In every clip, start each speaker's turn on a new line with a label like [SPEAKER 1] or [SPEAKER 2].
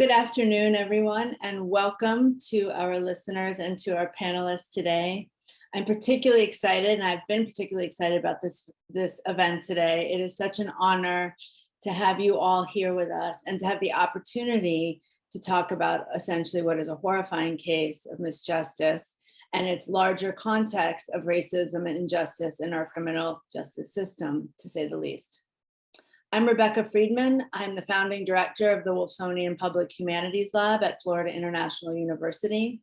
[SPEAKER 1] Good afternoon, everyone, and welcome to our listeners and to our panelists today. I'm particularly excited, and I've been particularly excited about this event today. It is such an honor to have you all here with us and to have the opportunity to talk about essentially what is a horrifying case of misjustice and its larger context of racism and injustice in our criminal justice system, to say the least. I'm Rebecca Friedman. I'm the founding director of the Wolfsonian Public Humanities Lab at Florida International University.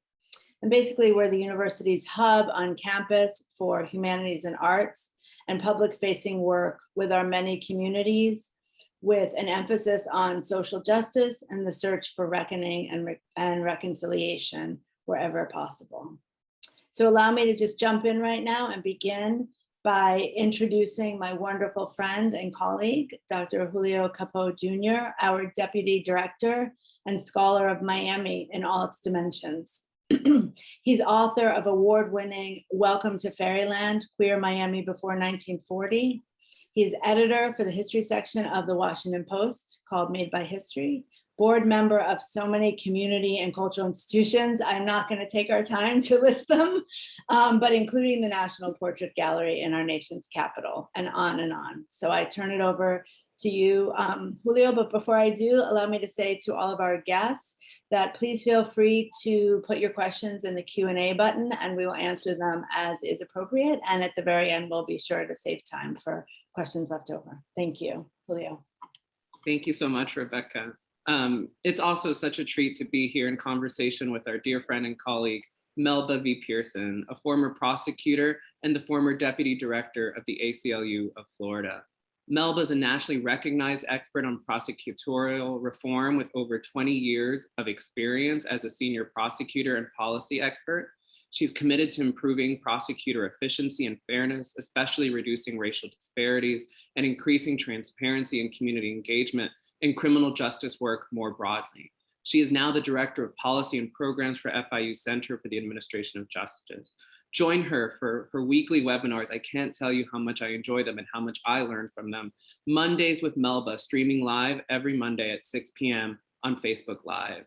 [SPEAKER 1] And basically, we're the university's hub on campus for humanities and arts and public-facing work with our many communities, with an emphasis on social justice and the search for reckoning and reconciliation wherever possible. So allow me to just jump in right now and begin by introducing my wonderful friend and colleague, Dr. Julio Capó Jr., our deputy director and scholar of Miami in all its dimensions. He's author of award-winning Welcome to Fairyland, Queer Miami Before 1940. He's editor for the history section of the Washington Post called Made by History, board member of so many community and cultural institutions. I'm not going to take our time to list them, but including the National Portrait Gallery in our nation's capital, and on and on. So I turn it over to you, Julio, but before I do, allow me to say to all of our guests that please feel free to put your questions in the Q&A button and we will answer them as is appropriate. And at the very end, we'll be sure to save time for questions left over. Thank you, Julio.
[SPEAKER 2] Thank you so much, Rebecca. It's also such a treat to be here in conversation with our dear friend and colleague, Melba V. Pearson, a former prosecutor and the former deputy director of the ACLU of Florida. Melba is a nationally recognized expert on prosecutorial reform with over 20 years of experience as a senior prosecutor and policy expert. She's committed to improving prosecutor efficiency and fairness, especially reducing racial disparities and increasing transparency and community engagement in criminal justice work more broadly. She is now the director of policy and programs for FIU Center for the Administration of Justice. Join her for her weekly webinars. I can't tell you how much I enjoy them and how much I learn from them. Mondays with Melba, streaming live every Monday at 6 p.m. on Facebook Live.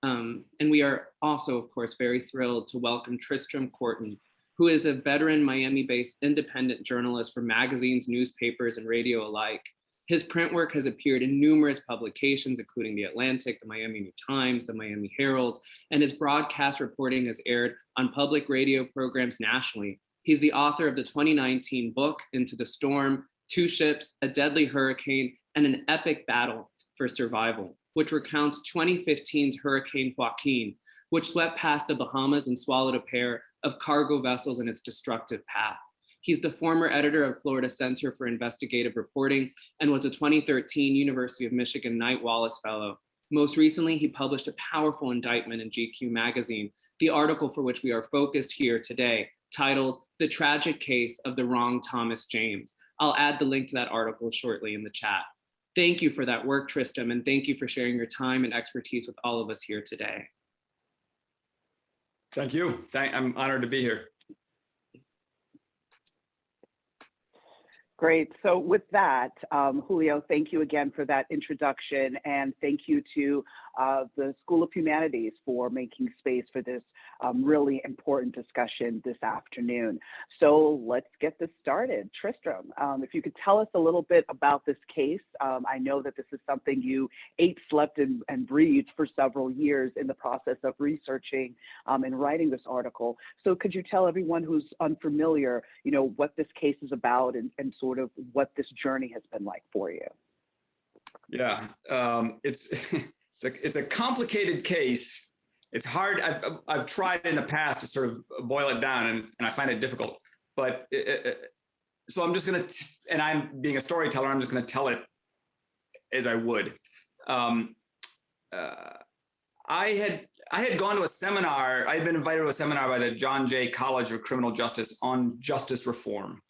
[SPEAKER 2] And we are also, of course, very thrilled to welcome Tristram Courton, who is a veteran Miami-based independent journalist for magazines, newspapers, and radio alike. His print work has appeared in numerous publications, including The Atlantic, the Miami New Times, the Miami Herald, and his broadcast reporting has aired on public radio programs nationally. He's the author of the 2019 book, Into the Storm, Two Ships, A Deadly Hurricane, and an Epic Battle for Survival, which recounts 2015's Hurricane Joaquin, which swept past the Bahamas and swallowed a pair of cargo vessels in its destructive path. He's the former editor of Florida Center for Investigative Reporting and was a 2013 University of Michigan Knight Wallace Fellow. Most recently, he published a powerful indictment in GQ magazine, the article for which we are focused here today, titled The Tragic Case of the Wrong Thomas James. I'll add the link to that article shortly in the chat. Thank you for that work, Tristram, and thank you for sharing your time and expertise with all of us here today.
[SPEAKER 3] Thank you. I'm honored to be here.
[SPEAKER 4] Great. So with that, Julio, thank you again for that introduction, and thank you to the School of Humanities for making space for this really important discussion this afternoon. So let's get this started. Tristram, if you could tell us a little bit about this case. I know that this is something you ate, slept, and breathed for several years in the process of researching and writing this article. So could you tell everyone who's unfamiliar, what this case is about and sort of what this journey has been like for you?
[SPEAKER 3] Yeah, it's a complicated case. It's hard. I've tried in the past to sort of boil it down, and I find it difficult. But so I'm just going to, and I'm being a storyteller, I'm just going to tell it as I would. I had gone to a seminar. I had been invited to a seminar by the John Jay College of Criminal Justice on justice reform,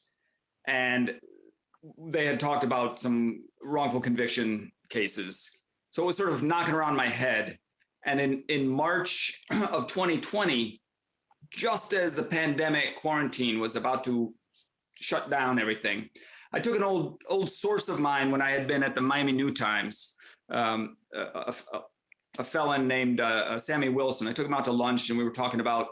[SPEAKER 3] and they had talked about some wrongful conviction cases. So it was sort of knocking around my head. And in March of 2020, just as the pandemic quarantine was about to shut down everything, I took an old source of mine when I had been at the Miami New Times, a felon named Sammy Wilson. I took him out to lunch, and we were talking about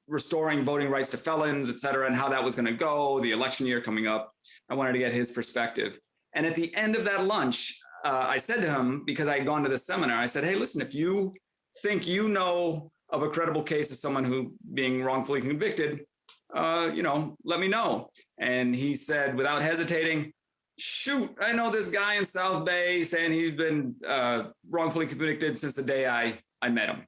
[SPEAKER 3] restoring voting rights to felons, et cetera, and how that was going to go, the election year coming up. I wanted to get his perspective. And at the end of that lunch, I said to him, because I had gone to this seminar, I said, hey, listen, if you think you know of a credible case of someone who being wrongfully convicted, let me know. And he said, without hesitating, shoot, I know this guy in South Bay saying he's been wrongfully convicted since the day I met him.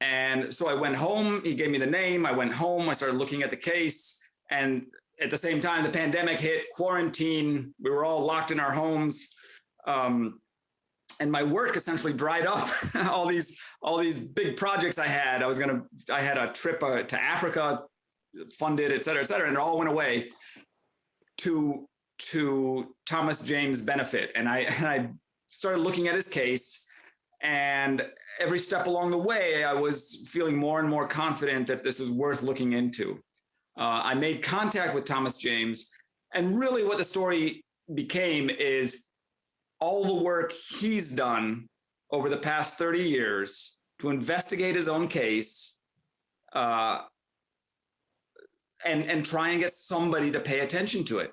[SPEAKER 3] And so I went home. He gave me the name. I went home. I started looking at the case. And at the same time, the pandemic hit, quarantine. We were all locked in our homes. And my work essentially dried up. all these big projects I had. I had a trip to Africa funded, et cetera, and it all went away to Thomas James' benefit. And I started looking at his case, and every step along the way, I was feeling more and more confident that this was worth looking into. I made contact with Thomas James, and really what the story became is all the work he's done over the past 30 years to investigate his own case, and try and get somebody to pay attention to it.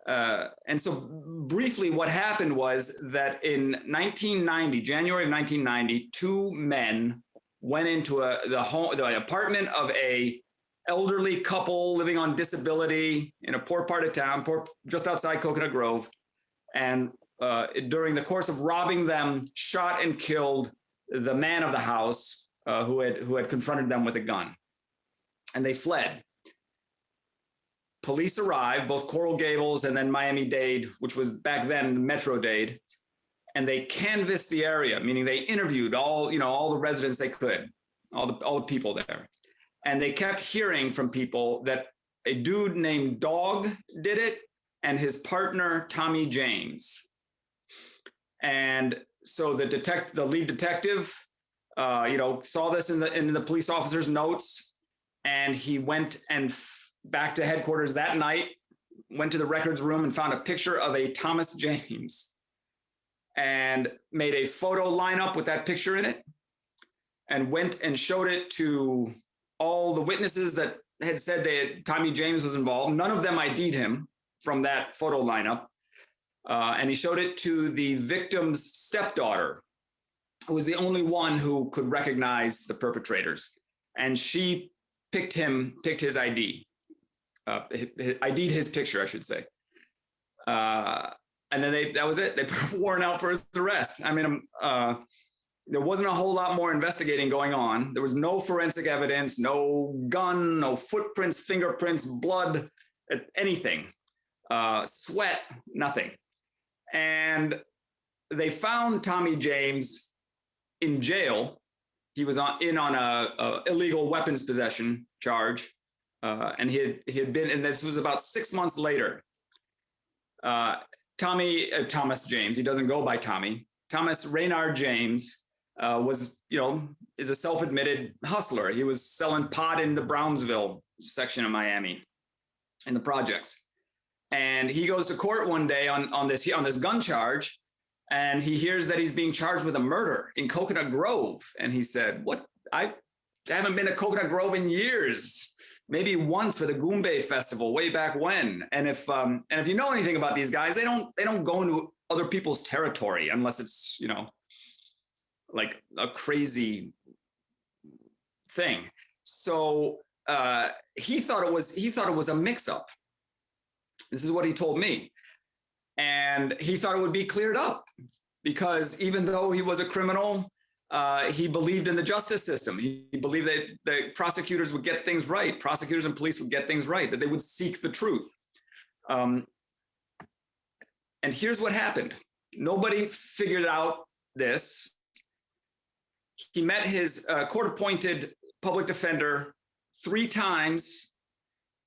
[SPEAKER 3] And so briefly, what happened was that in 1990, January of 1990, two men went into the apartment of a elderly couple living on disability in a poor part of town, just outside Coconut Grove. And during the course of robbing them, shot and killed the man of the house who had confronted them with a gun. And they fled. Police arrived, both Coral Gables and then Miami-Dade, which was back then Metro-Dade, and they canvassed the area, meaning they interviewed all the residents they could, all the people there. And they kept hearing from people that a dude named Dog did it, and his partner, Tommy James. And so the lead detective, saw this in the police officer's notes, and he went and back to headquarters that night, went to the records room and found a picture of a Thomas James and made a photo lineup with that picture in it, and went and showed it to all the witnesses that had said Tommy James was involved. None of them ID'd him from that photo lineup. And he showed it to the victim's stepdaughter, who was the only one who could recognize the perpetrators. And she picked his ID. ID'd his picture, I should say. And then that was it. They put a warrant out for his arrest. I mean, there wasn't a whole lot more investigating going on. There was no forensic evidence, no gun, no footprints, fingerprints, blood, anything, sweat, nothing. And they found Tommy James in jail. He was on a illegal weapons possession charge. And he had been, and this was about 6 months later. Thomas James, he doesn't go by Tommy. Thomas Raynard James is a self-admitted hustler. He was selling pot in the Brownsville section of Miami in the projects. And he goes to court one day on this gun charge, and he hears that he's being charged with a murder in Coconut Grove. And he said, "What? I haven't been to Coconut Grove in years. Maybe once for the Goombay Festival way back when." And if you know anything about these guys, they don't go into other people's territory unless it's, like a crazy thing. So he thought it was a mix-up. This is what he told me. And he thought it would be cleared up because even though he was a criminal, he believed in the justice system. He believed that the prosecutors would get things right. Prosecutors and police would get things right, that they would seek the truth. And here's what happened. Nobody figured out this. He met his court-appointed public defender 3 times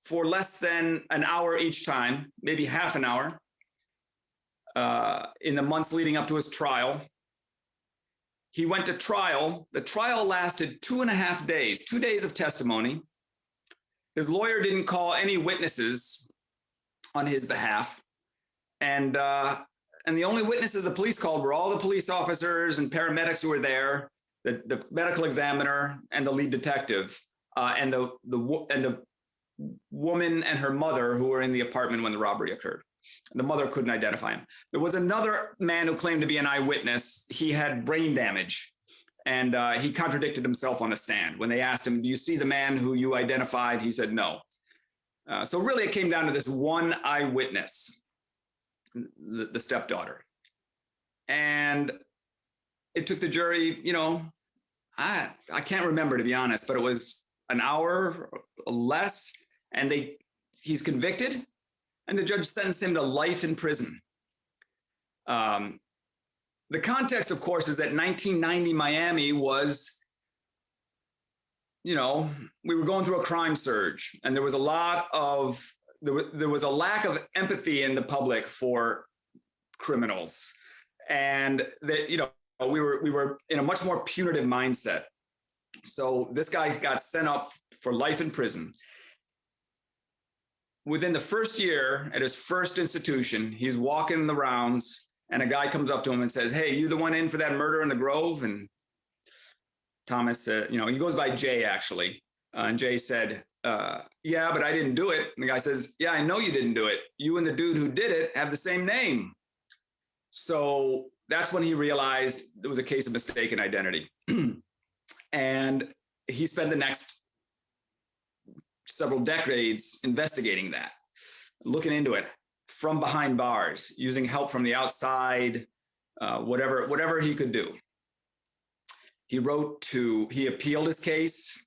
[SPEAKER 3] for less than an hour each time, maybe half an hour, in the months leading up to his trial. He went to trial. The trial lasted 2.5 days, 2 days of testimony. His lawyer didn't call any witnesses on his behalf. And And the only witnesses the police called were all the police officers and paramedics who were there, the medical examiner and the lead detective, and the woman and her mother who were in the apartment when the robbery occurred. The mother couldn't identify him. There was another man who claimed to be an eyewitness. He had brain damage, and he contradicted himself on the stand. When they asked him, "Do you see the man who you identified?" He said no. So really it came down to this one eyewitness, the stepdaughter. And it took the jury, I can't remember, to be honest, but it was an hour or less, and he's convicted, and the judge sentenced him to life in prison. The context, of course, is that 1990 Miami was, we were going through a crime surge, and there was a lack of empathy in the public for criminals, and that we were in a much more punitive mindset. So this guy got sent up for life in prison. Within the first year at his first institution, he's walking the rounds, and a guy comes up to him and says, "Hey, you the one in for that murder in the Grove?" And Thomas, he goes by Jay actually. And Jay said, "Yeah, but I didn't do it." And the guy says, "Yeah, I know you didn't do it. You and the dude who did it have the same name." So that's when he realized there was a case of mistaken identity. And he spent the next several decades investigating that, looking into it from behind bars, using help from the outside, whatever he could do. He appealed his case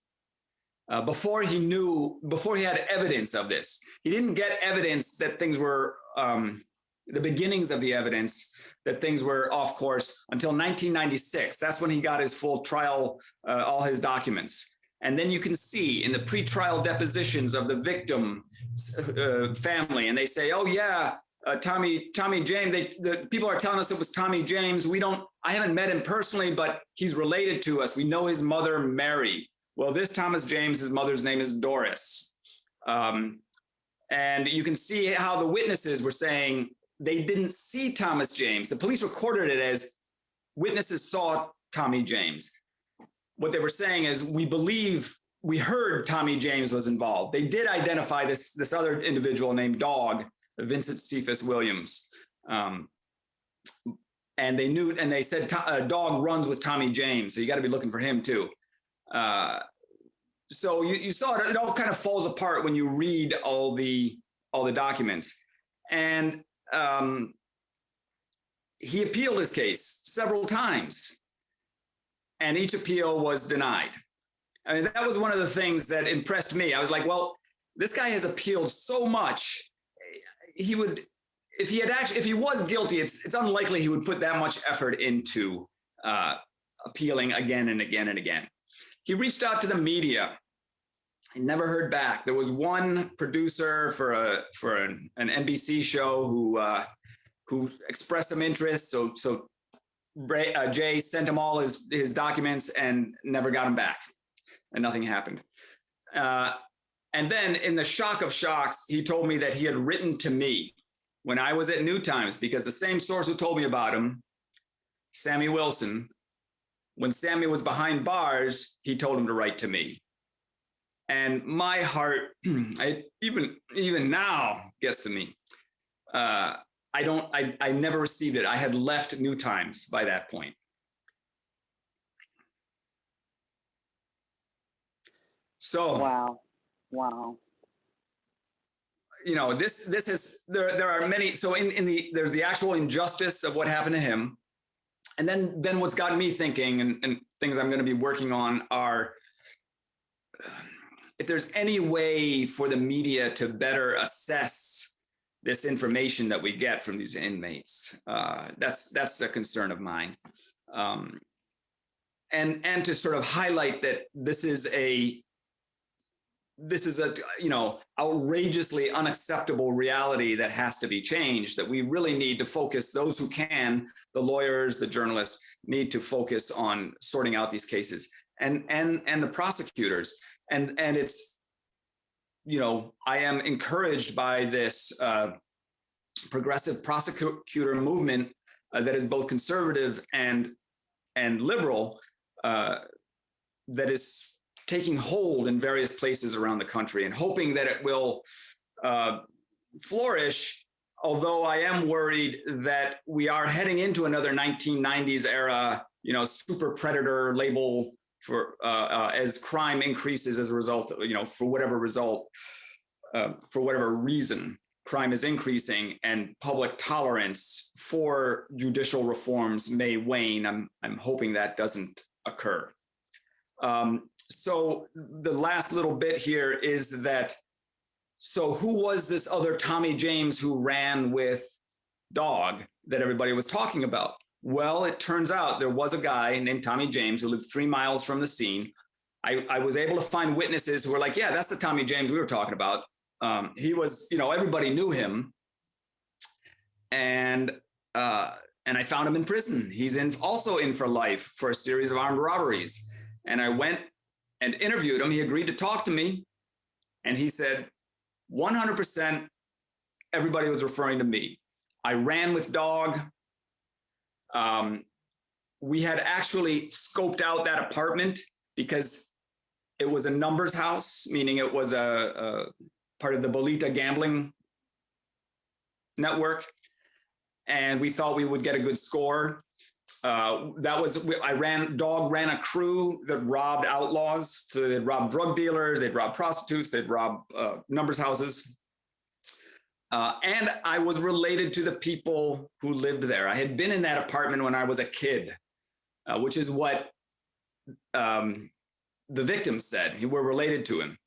[SPEAKER 3] before he had evidence of this. He didn't get evidence that things were, the beginnings of the evidence that things were off course until 1996. That's when he got his full trial, all his documents. And then you can see in the pretrial depositions of the victim family, and they say, "Oh yeah, Tommy James, the people are telling us it was Tommy James. I haven't met him personally, but he's related to us. We know his mother, Mary." Well, this Thomas James, his mother's name is Doris. And you can see how the witnesses were saying they didn't see Thomas James. The police recorded it as witnesses saw Tommy James. What they were saying is, we heard Tommy James was involved. They did identify this other individual named Dog, Vincent Cephas Williams. And they said Dog runs with Tommy James. So you got to be looking for him too. So you saw it all kind of falls apart when you read all the documents. And he appealed his case several times, and each appeal was denied. I mean, that was one of the things that impressed me. I was like, well, this guy has appealed so much. He would, if he was guilty, it's unlikely he would put that much effort into appealing again and again and again. He reached out to the media. He never heard back. There was one producer for an NBC show who expressed some interest. So Jay sent him all his documents and never got him back, and nothing happened. And then in the shock of shocks, he told me that he had written to me when I was at New Times, because the same source who told me about him, Sammy Wilson, when Sammy was behind bars, he told him to write to me. And my heart, even now gets to me. I never received it. I had left New Times by that point. So
[SPEAKER 4] Wow.
[SPEAKER 3] This is there are many. So there's the actual injustice of what happened to him, and then what's got me thinking, and things I'm going to be working on are, if there's any way for the media to better assess this information that we get from these inmates, that's a concern of mine, and to sort of highlight that this is a outrageously unacceptable reality that has to be changed, that we really need to focus, those who can, the lawyers, the journalists, need to focus on sorting out these cases, and the prosecutors. And it's, I am encouraged by this progressive prosecutor movement that is both conservative and liberal, that is taking hold in various places around the country, and hoping that it will flourish. Although I am worried that we are heading into another 1990s era, super predator label for as crime increases as a result, for whatever reason, crime is increasing and public tolerance for judicial reforms may wane. I'm hoping that doesn't occur. So the last little bit here is that, so who was this other Tommy James who ran with Dog that everybody was talking about? Well, it turns out there was a guy named Tommy James who lived 3 miles from the scene. I was able to find witnesses who were like, yeah, that's the Tommy James we were talking about. He was, everybody knew him. And I found him in prison. He's also in for life for a series of armed robberies. And I went and interviewed him. He agreed to talk to me. And he said, 100% everybody was referring to me. I ran with Dog. We had actually scoped out that apartment because it was a numbers house, meaning it was a part of the Bolita gambling network. And we thought we would get a good score. Dog ran a crew that robbed outlaws. So they'd rob drug dealers, they'd rob prostitutes, they'd rob numbers houses. And I was related to the people who lived there. I had been in that apartment when I was a kid, which is what the victim said. We were related to him.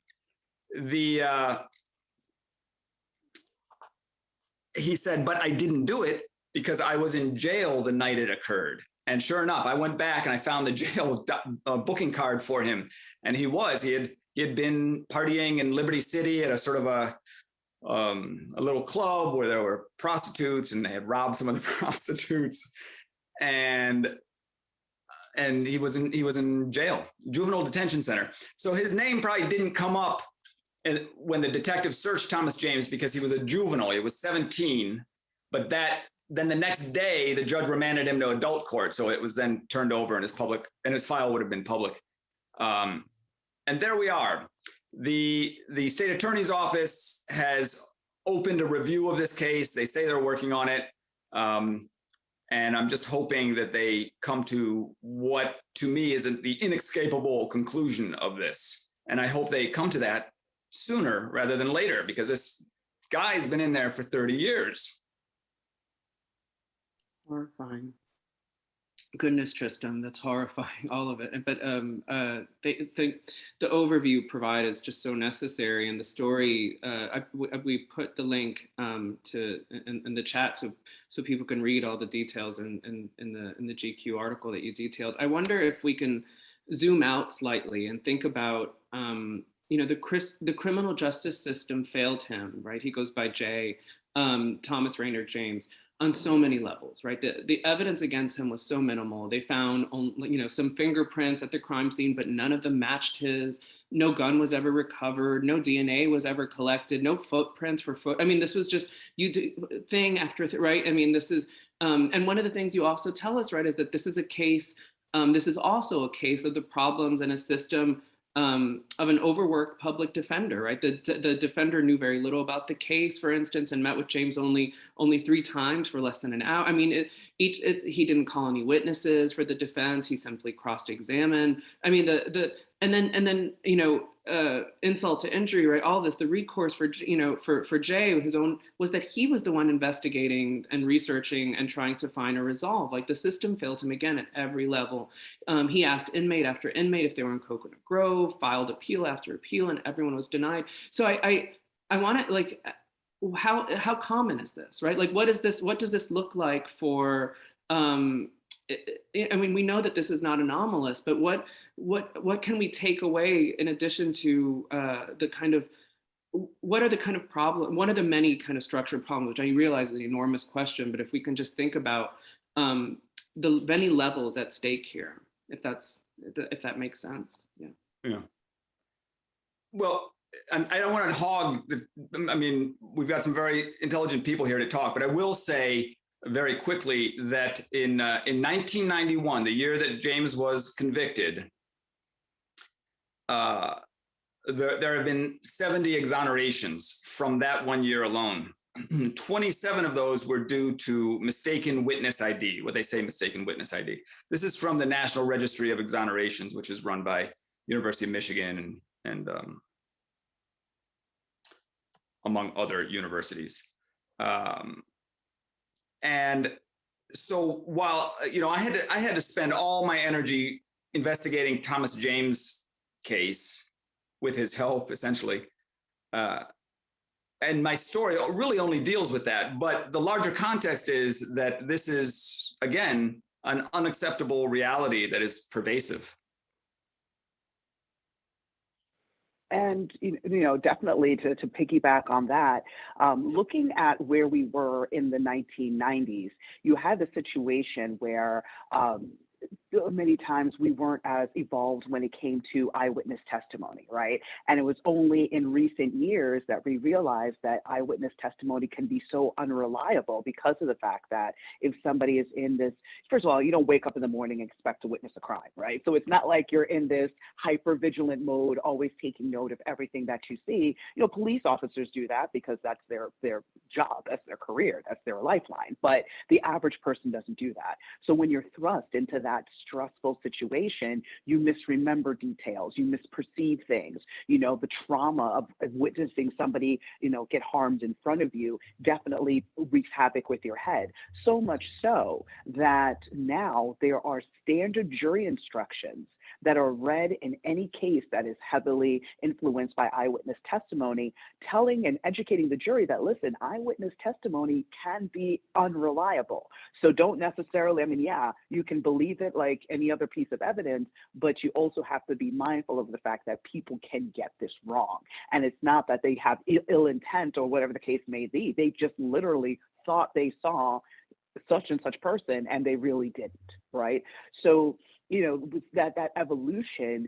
[SPEAKER 3] He said, but I didn't do it because I was in jail the night it occurred. And sure enough, I went back and I found the jail booking card for him. And he had been partying in Liberty City at a sort of a little club where there were prostitutes, and they had robbed some of the prostitutes. And he was in jail, juvenile detention center. So his name probably didn't come up when the detective searched Thomas James because he was a juvenile. He was 17, but then the next day the judge remanded him to adult court, so it was then turned over, and his file would have been public. And there we are. The state attorney's office has opened a review of this case. They say they're working on it. And I'm just hoping that they come to what to me is the inescapable conclusion of this. And I hope they come to that sooner rather than later, because this guy's been in there for 30 years.
[SPEAKER 2] Horrifying. Goodness, Tristram, that's horrifying, all of it. But the overview provided is just so necessary, and the story. We put the link in the chat so people can read all the details in the GQ article that you detailed. I wonder if we can zoom out slightly and think about the criminal justice system failed him, right? He goes by J. Thomas Raynard James. On so many levels, right? The evidence against him was so minimal. They found, some fingerprints at the crime scene, but none of them matched his. No gun was ever recovered. No DNA was ever collected. No footprints for foot. I mean, this was just thing after right? I mean, this is, and one of the things you also tell us, right, is that this is a case. This is also a case of the problems in a system of an overworked public defender, right? The defender knew very little about the case, for instance, and met with James only 3 times for less than an hour. I mean, he didn't call any witnesses for the defense. He simply cross-examined. I mean, and then insult to injury, right? All this, the recourse for Jay, his own, was that he was the one investigating and researching and trying to find a resolve. Like, the system failed him again at every level. He asked inmate after inmate if they were in Coconut Grove, filed appeal after appeal, and everyone was denied. So I want to, like, how common is this, right? Like, what does this look like for, I mean, we know that this is not anomalous, but what can we take away in addition to what are the kind of problem? One of the many kind of structured problems, which I realize is an enormous question, but if we can just think about the many levels at stake here, if that makes sense. Yeah.
[SPEAKER 3] Well, I don't want to hog, I mean, we've got some very intelligent people here to talk, but I will say very quickly that in 1991, the year that James was convicted, there have been 70 exonerations from that 1 year alone. 27 of those were due to mistaken witness ID, what they say mistaken witness ID. This is from the National Registry of Exonerations, which is run by University of Michigan and among other universities. And so while, I had to spend all my energy investigating Thomas James' case with his help, essentially. And my story really only deals with that. But the larger context is that this is, again, an unacceptable reality that is pervasive.
[SPEAKER 4] And, definitely to piggyback on that, looking at where we were in the 1990s, you had a situation where many times we weren't as evolved when it came to eyewitness testimony, right? And it was only in recent years that we realized that eyewitness testimony can be so unreliable because of the fact that if somebody is in this, first of all, you don't wake up in the morning and expect to witness a crime, right? So it's not like you're in this hyper-vigilant mode, always taking note of everything that you see. Police officers do that because that's their job, that's their career, that's their lifeline. But the average person doesn't do that. So when you're thrust into that stressful situation, you misremember details, you misperceive things. The trauma of witnessing somebody, get harmed in front of you definitely wreaks havoc with your head. So much so that now there are standard jury instructions that are read in any case that is heavily influenced by eyewitness testimony, telling and educating the jury that, listen, eyewitness testimony can be unreliable. So don't necessarily, you can believe it like any other piece of evidence, but you also have to be mindful of the fact that people can get this wrong. And it's not that they have ill intent or whatever the case may be. They just literally thought they saw such and such person and they really didn't, right? So that evolution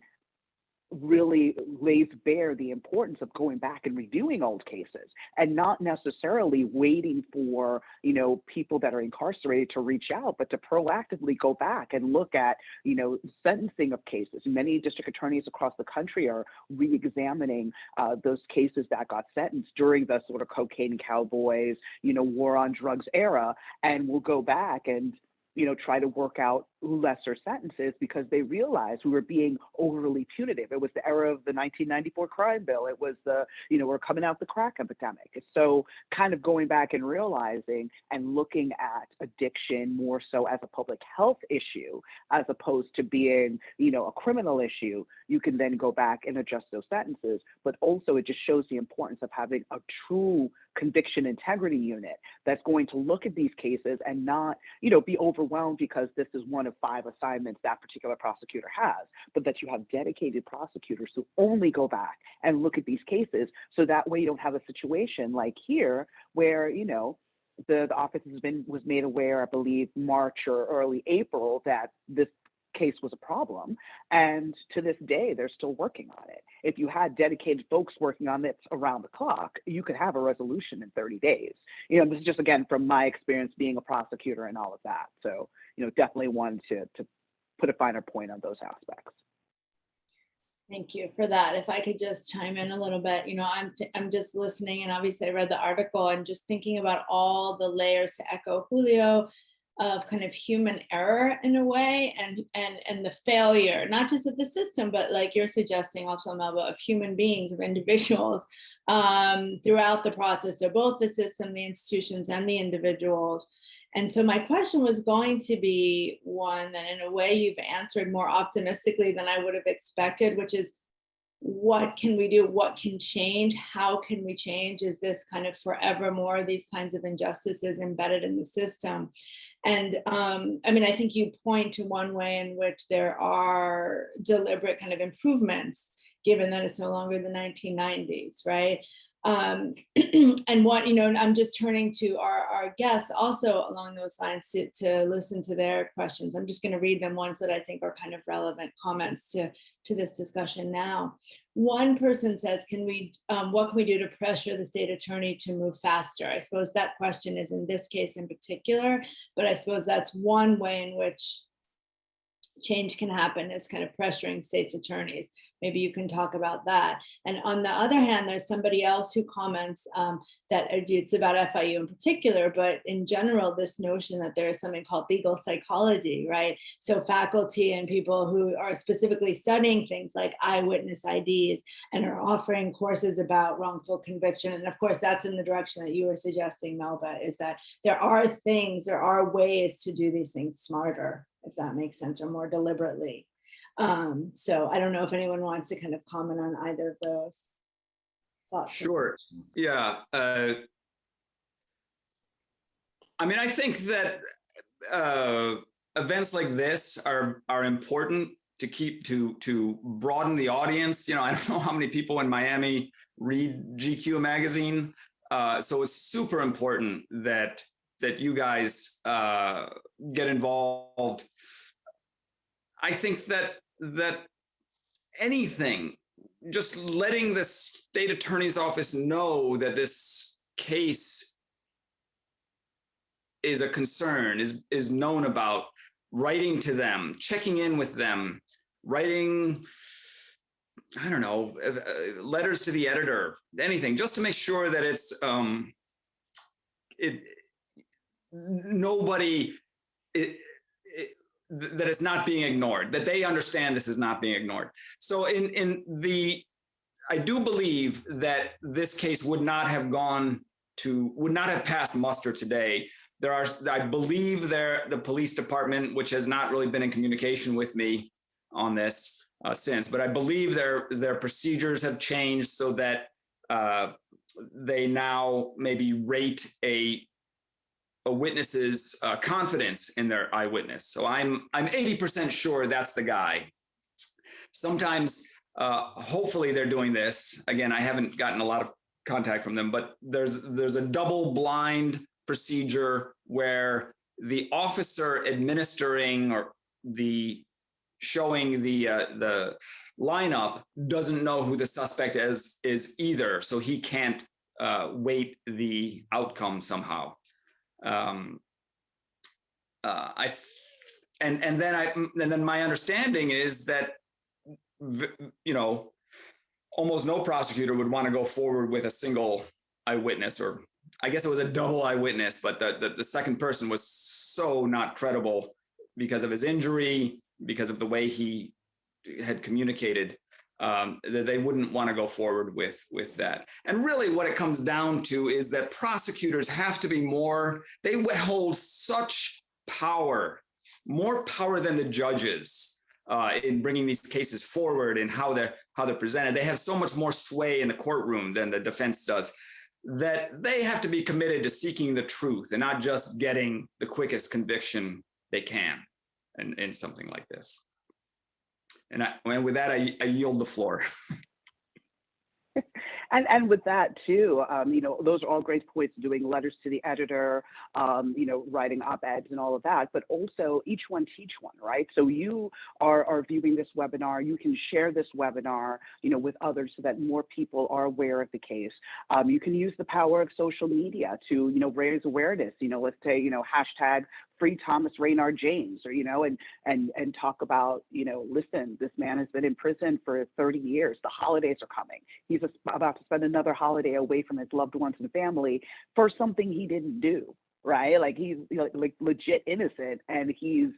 [SPEAKER 4] really lays bare the importance of going back and reviewing old cases and not necessarily waiting for, people that are incarcerated to reach out, but to proactively go back and look at, sentencing of cases. Many district attorneys across the country are re-examining those cases that got sentenced during the sort of cocaine cowboys, war on drugs era, and will go back and try to work out lesser sentences because they realized we were being overly punitive. It was the era of the 1994 crime bill. It was we're coming out the crack epidemic. So kind of going back and realizing and looking at addiction more so as a public health issue, as opposed to being, a criminal issue, you can then go back and adjust those sentences. But also it just shows the importance of having a true conviction integrity unit that's going to look at these cases and not, be overwhelmed because this is one of 5 assignments that particular prosecutor has, but that you have dedicated prosecutors who only go back and look at these cases. So that way you don't have a situation like here where, the office was made aware, I believe, March or early April, that this case was a problem. And to this day, they're still working on it. If you had dedicated folks working on it around the clock, you could have a resolution in 30 days. This is just, again, from my experience being a prosecutor and all of that. So, definitely wanted to put a finer point on those aspects.
[SPEAKER 1] Thank you for that. If I could just chime in a little bit, I'm just listening, and obviously I read the article and just thinking about all the layers, to echo Julio, of kind of human error in a way, and the failure, not just of the system, but like you're suggesting also, Melba, of human beings, of individuals throughout the process. So both the system, the institutions, and the individuals. And so my question was going to be one that in a way you've answered more optimistically than I would have expected, which is, what can we do? What can change? How can we change? Is this kind of forevermore these kinds of injustices embedded in the system? And I think you point to one way in which there are deliberate kind of improvements, given that it's no longer the 1990s, right? And what, and I'm just turning to our guests also along those lines to listen to their questions. I'm just going to read them, ones that I think are kind of relevant comments to this discussion now. One person says, what can we do to pressure the state attorney to move faster? I suppose that question is in this case in particular, but I suppose that's one way in which change can happen, is kind of pressuring state's attorneys. Maybe you can talk about that. And on the other hand, there's somebody else who comments that it's about FIU in particular, but in general, this notion that there is something called legal psychology, right? So faculty and people who are specifically studying things like eyewitness IDs and are offering courses about wrongful conviction. And of course, that's in the direction that you were suggesting, Melba, is that there are ways to do these things smarter, if that makes sense, or more deliberately. So I don't know if anyone wants to kind of comment on either of those thoughts.
[SPEAKER 3] Sure. Yeah. I mean, I think that events like this are important to broaden the audience. I don't know how many people in Miami read GQ magazine, so it's super important that you guys get involved. I think that anything, just letting the state attorney's office know that this case is a concern, is known about, writing to them, checking in with them, writing, I don't know, letters to the editor, anything, just to make sure that it's that it's not being ignored, that they understand this is not being ignored. So I do believe that this case would not have passed muster today. I believe the police department, which has not really been in communication with me on this since, but I believe their procedures have changed so that they now maybe rate a witness's confidence in their eyewitness. So I'm 80% sure that's the guy. Sometimes, hopefully they're doing this. Again, I haven't gotten a lot of contact from them, but there's a double blind procedure where the officer administering or showing the lineup doesn't know who the suspect is either, so he can't weight the outcome somehow. And then my understanding is that almost no prosecutor would want to go forward with a single eyewitness, or I guess it was a double eyewitness, but the second person was so not credible because of his injury, because of the way he had communicated, that they wouldn't want to go forward with that. And really what it comes down to is that prosecutors have to be they hold such power, more power than the judges in bringing these cases forward and how they're presented. They have so much more sway in the courtroom than the defense does, that they have to be committed to seeking the truth and not just getting the quickest conviction they can in something like this. And with that, I yield the floor.
[SPEAKER 4] And with that too, those are all great points, doing letters to the editor, writing op-eds and all of that, but also each one teach one, right? So you are viewing this webinar, you can share this webinar, with others so that more people are aware of the case. You can use the power of social media to, raise awareness, let's say, hashtag free Thomas Raynard James, or, and talk about, listen, this man has been in prison for 30 years. The holidays are coming. He's about to spend another holiday away from his loved ones and family for something he didn't do, right? Like he's like legit innocent, and he's,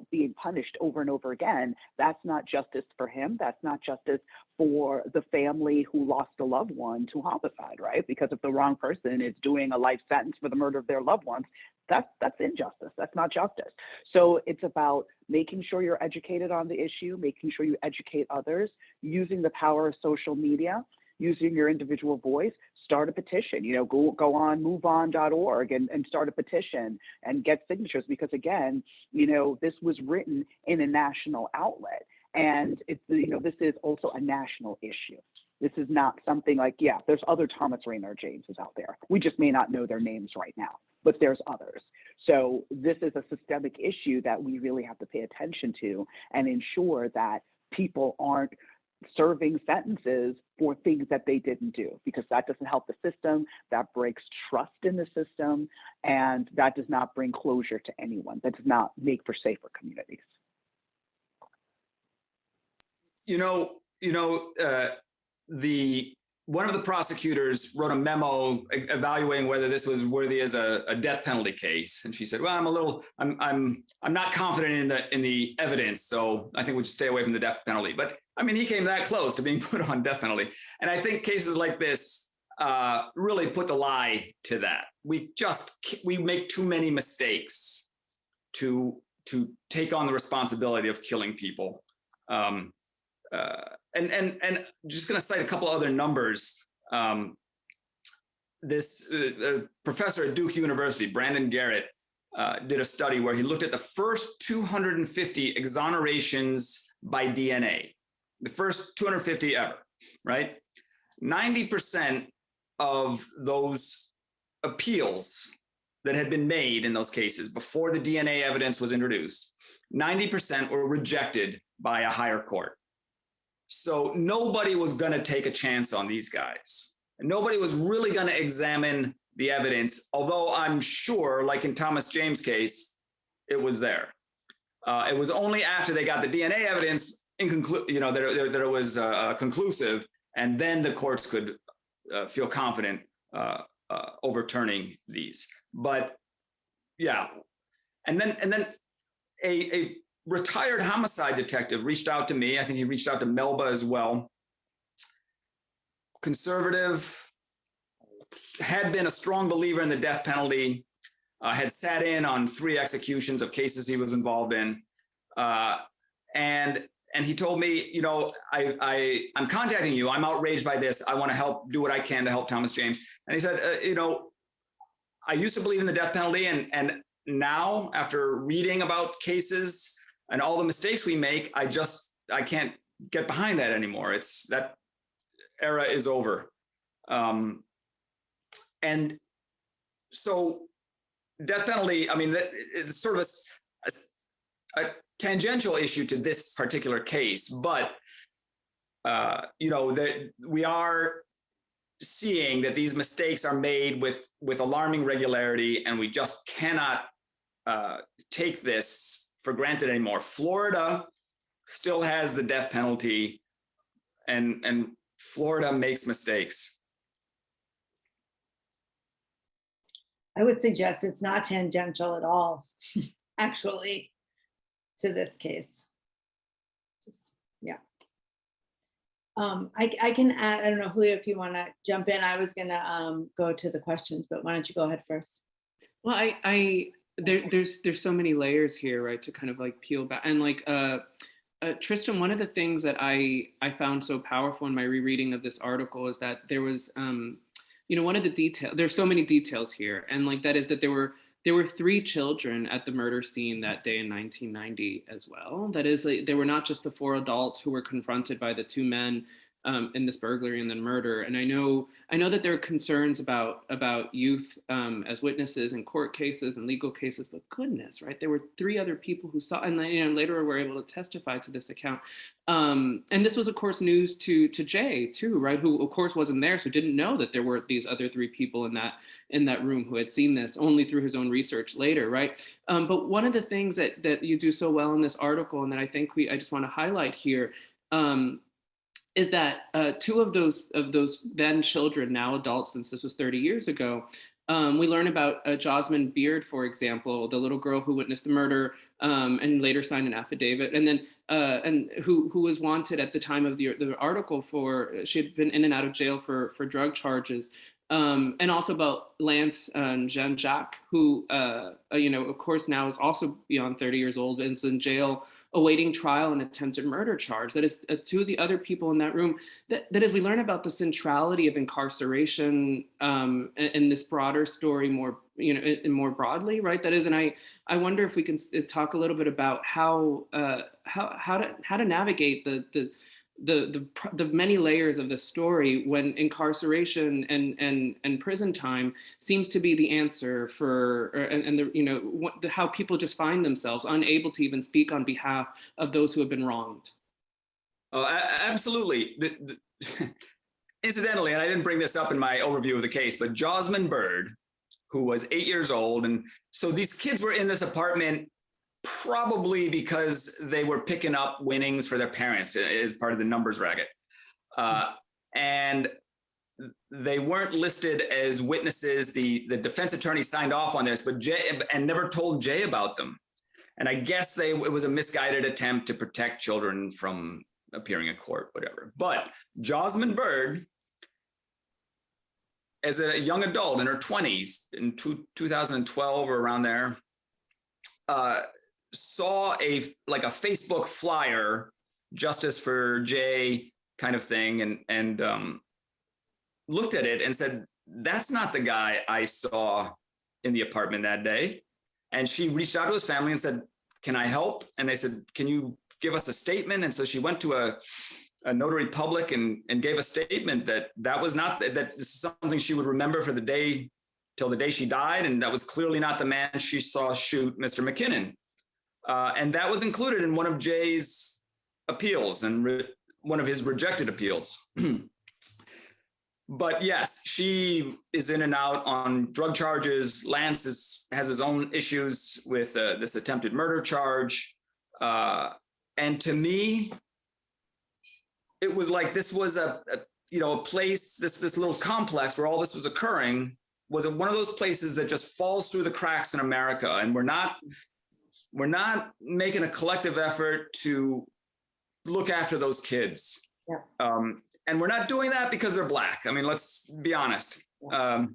[SPEAKER 4] being punished over and over again. That's not justice for him. That's not justice for the family who lost a loved one to homicide, right? Because if the wrong person is doing a life sentence for the murder of their loved ones, that's injustice. That's not justice. So it's about making sure you're educated on the issue, making sure you educate others, using the power of social media, using your individual voice. Start a petition, go on moveon.org and start a petition and get signatures, because again, this was written in a national outlet, and it's, this is also a national issue. This is not something like, yeah, there's other Thomas Raynard Jameses out there. We just may not know their names right now, but there's others. So this is a systemic issue that we really have to pay attention to and ensure that people aren't serving sentences for things that they didn't do, because that doesn't help the system, that breaks trust in the system, and that does not bring closure to anyone. That does not make for safer communities.
[SPEAKER 3] One of the prosecutors wrote a memo evaluating whether this was worthy as a death penalty case, and she said, "Well, I'm not confident in the evidence, so I think we should stay away from the death penalty." But I mean, he came that close to being put on death penalty, and I think cases like this really put the lie to that. We make too many mistakes to take on the responsibility of killing people. And just going to cite a couple other numbers. This professor at Duke University, Brandon Garrett, did a study where he looked at the first 250 exonerations by DNA, the first 250 ever, right? 90% of those appeals that had been made in those cases before the DNA evidence was introduced, 90% were rejected by a higher court. So nobody was going to take a chance on these guys. Nobody was really going to examine the evidence, although I'm sure, like in Thomas James' case, it was there. It was only after they got the DNA evidence that it was conclusive, and then the courts could feel confident overturning these. But yeah, and then a retired homicide detective reached out to me. I think he reached out to Melba as well. Conservative, had been a strong believer in the death penalty, had sat in on 3 executions of cases he was involved in. And he told me, I'm contacting you. I'm outraged by this. I want to do what I can to help Thomas James. And he said, I used to believe in the death penalty. And now, after reading about cases and all the mistakes we make, I can't get behind that anymore. That era is over. And so death penalty, I mean, it's sort of a tangential issue to this particular case, but, that we are seeing that these mistakes are made with alarming regularity, and we just cannot take this for granted anymore. Florida still has the death penalty, and Florida makes mistakes.
[SPEAKER 1] I would suggest it's not tangential at all, actually, to this case. Just, yeah. I can add, I don't know, Julio, if you want to jump in. I was going to go to the questions, but why don't you go ahead first?
[SPEAKER 2] Well, there's so many layers here, right, to kind of like peel back. And like Tristram, one of the things that I found so powerful in my rereading of this article is that there was one of the details, there's so many details here, and like that is that there were 3 children at the murder scene that day in 1990 as well. That is, like, there were not just the 4 adults who were confronted by the 2 men in this burglary and then murder. And I know that there are concerns about youth as witnesses in court cases and legal cases, but goodness, right? There were 3 other people who saw, and later were able to testify to this account. And this was, of course, news to Jay too, right? Who, of course, wasn't there, so didn't know that there were these other 3 people in that room who had seen this, only through his own research later, right? But one of the things that you do so well in this article, and that I think I just want to highlight here, is that 2 of those then children, now adults, since this was 30 years ago, we learn about Jasmine Beard, for example, the little girl who witnessed the murder and later signed an affidavit, and then and who was wanted at the time of the article she had been in and out of jail for drug charges. And also about Lance Jean-Jacques, who, of course, now is also beyond 30 years old and is in jail awaiting trial and attempted murder charge. That is 2 of the other people in that room. That is, we learn about the centrality of incarceration in this broader story more broadly, right? That is, and I wonder if we can talk a little bit about how to navigate the the many layers of the story, when incarceration and prison time seems to be the answer for, and the, you know, how people just find themselves unable to even speak on behalf of those who have been wronged.
[SPEAKER 3] Oh, absolutely. Incidentally, and I didn't bring this up in my overview of the case, but Josmond Bird, who was 8 years old, and so these kids were in this apartment probably because they were picking up winnings for their parents as part of the numbers racket. And they weren't listed as witnesses. The defense attorney signed off on this, but and never told Jay about them. And I guess it was a misguided attempt to protect children from appearing in court, whatever. But Josmond Bird, as a young adult in her 20s, in 2012 or around there, saw a Facebook flyer, Justice for Jay kind of thing, and looked at it and said, that's not the guy I saw in the apartment that day. And she reached out to his family and said, can I help? And they said, can you give us a statement? And so she went to a notary public and gave a statement that was not, that this is something she would remember for the day till the day she died. And that was clearly not the man she saw shoot Mr. McKinnon. And that was included in one of Jay's appeals and one of his rejected appeals. But yes, she is in and out on drug charges. Lance has his own issues with this attempted murder charge. And to me, it was like this was a place, this little complex where all this was occurring was one of those places that just falls through the cracks in America. And we're not making a collective effort to look after those kids. Yeah. And we're not doing that because they're Black. I mean, let's be honest. They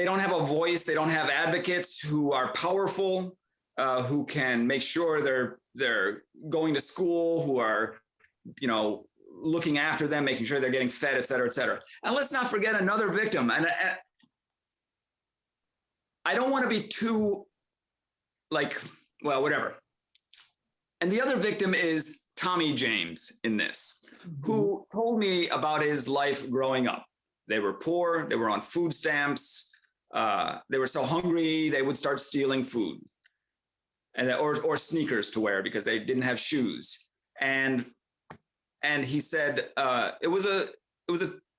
[SPEAKER 3] don't have a voice. They don't have advocates who are powerful, who can make sure they're going to school, who are, looking after them, making sure they're getting fed, et cetera, et cetera. And let's not forget another victim. And I don't want to be too whatever. And the other victim is Tommy James in this, who told me about his life growing up. They were poor. They were on food stamps. They were so hungry, they would start stealing food or sneakers to wear because they didn't have shoes. And he said it was a